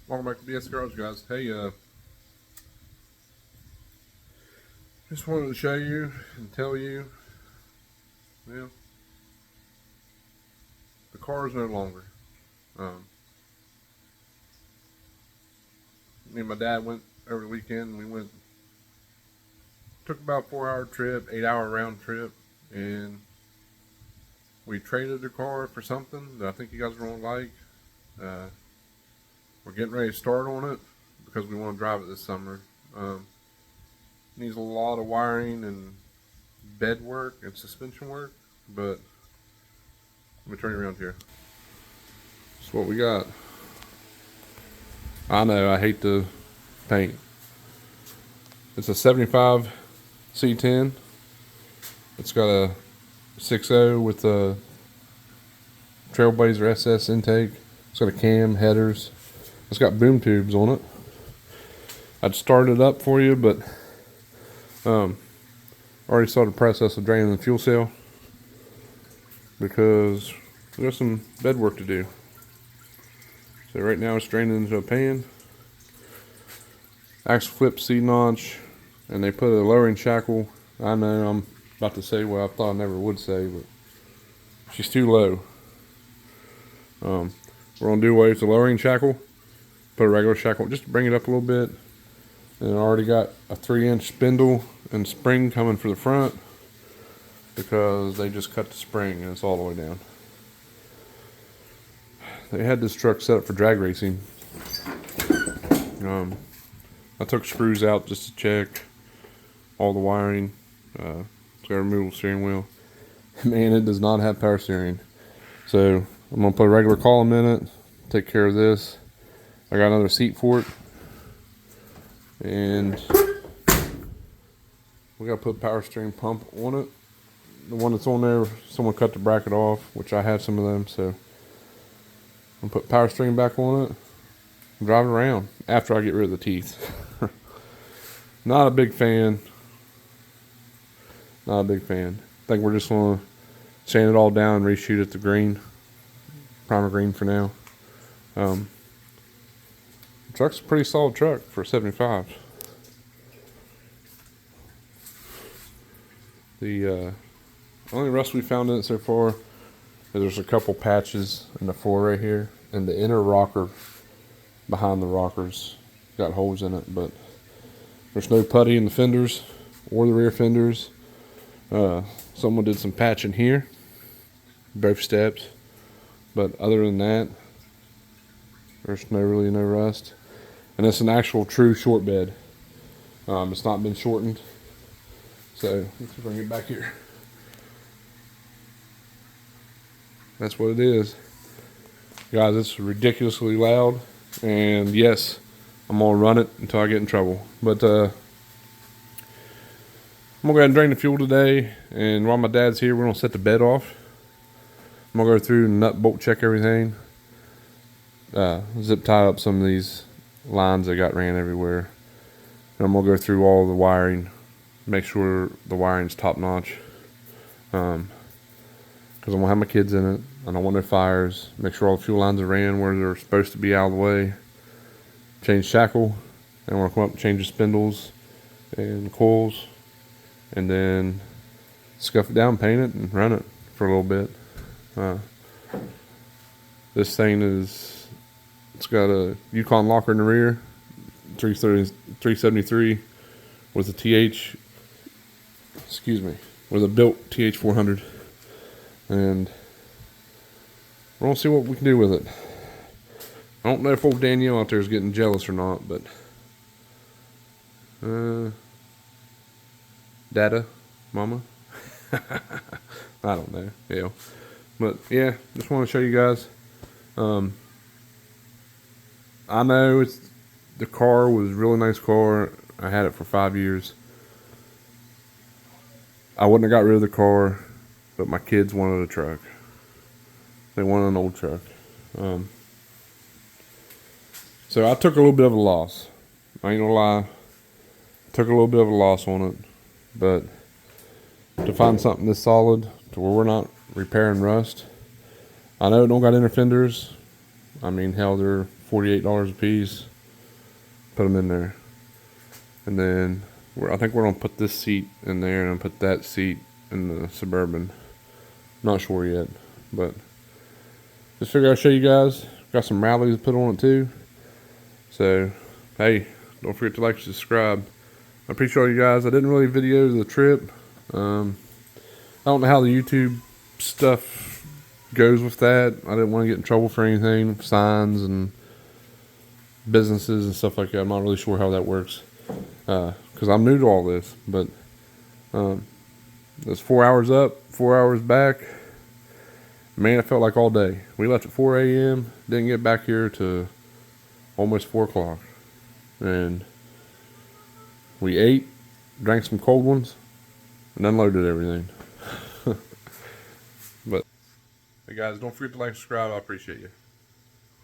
Welcome back to BS Garage, guys. Hey, just wanted to show you and tell you, well, the car is no longer. Um, Me and my dad went over the weekend. Took about a 4 hour trip, 8 hour round trip, and we traded the car for something that I think you guys are going to like. Uh, we're getting ready to start on it because we want to drive it this summer. Needs a lot of wiring and bed work and suspension work, but let me turn you around here. That's what we got. I know, I hate the paint. It's a 75 C10. It's got a 6.0 with a Trailblazer SS intake. It's got a cam, headers. It's got boom tubes on it. I'd start it up for you, but already started the process of draining the fuel cell because there's some bed work to do. So right now it's draining into a pan. Axle flip C-notch, and they put a lowering shackle. I know I'm about to say what I thought I never would say, but she's too low. We're gonna do away with the lowering shackle, put a regular shackle just to bring it up a little bit. And I already got a 3-inch spindle and spring coming for the front because they just cut the spring and it's all the way down. They had this truck set up for drag racing. I took screws out just to check all the wiring. It's got a removable steering wheel. Man, it does not have power steering. So I'm gonna put a regular column in it, take care of this. I got another seat for it. And we gotta put a power steering pump on it. The one that's on there, someone cut the bracket off, which I have some of them, so I'm gonna put power steering back on it and drive it around after I get rid of the teeth. Not a big fan. Not a big fan. I think we're just gonna sand it all down and reshoot it to green. Primer green for now. The truck's a pretty solid truck for a 75. The only rust we found in it so far is there's a couple patches in the floor right here, and the inner rocker behind the rockers got holes in it, but there's no putty in the fenders or the rear fenders. Someone did some patching here, both steps, but other than that, there's really no rust. And it's an actual true short bed. It's not been shortened. So let's bring it back here. That's what it is. Guys, it's ridiculously loud. And yes, I'm gonna run it until I get in trouble. But I'm gonna go ahead and drain the fuel today. And while my dad's here, we're gonna set the bed off. I'm gonna go through and nut bolt check everything. Zip tie up some of these lines that got ran everywhere. And I'm gonna go through all the wiring, make sure the wiring's top notch. Because I'm gonna have my kids in it. I don't want no fires. Make sure all the fuel lines are ran where they're supposed to be out of the way. Change shackle, and we're gonna come up and change the spindles and coils, and then scuff it down, paint it, and run it for a little bit. This thing it's got a Yukon locker in the rear, 373 with a with a built TH 400, and we're gonna see what we can do with it. I don't know if old Danielle out there is getting jealous or not, but Dada, Mama, I don't know. Yeah, but yeah, just want to show you guys. I know the car was a really nice car. I had it for 5 years. I wouldn't have got rid of the car, but my kids wanted a truck. They wanted an old truck. So I took a little bit of a loss. I ain't gonna lie. Took a little bit of a loss on it. But to find something this solid to where we're not repairing rust. I know it don't got inner fenders. I mean, hell, they're $48 a piece. Put them in there. And then I think we're going to put this seat in there and put that seat in the Suburban. Not sure yet, but just figure I'd show you guys. Got some rallies to put on it too. So, hey, don't forget to like and subscribe. I appreciate all you guys. I didn't really video the trip. I don't know how the YouTube stuff goes with that. I didn't want to get in trouble for anything, signs and businesses and stuff like that. I'm not really sure how that works because I'm new to all this. But it's 4 hours up, 4 hours back. Man, it felt like all day. We left at 4 a.m. Didn't get back here to almost 4 o'clock. And we ate, drank some cold ones, and unloaded everything. But, hey guys, don't forget to like and subscribe. I appreciate you.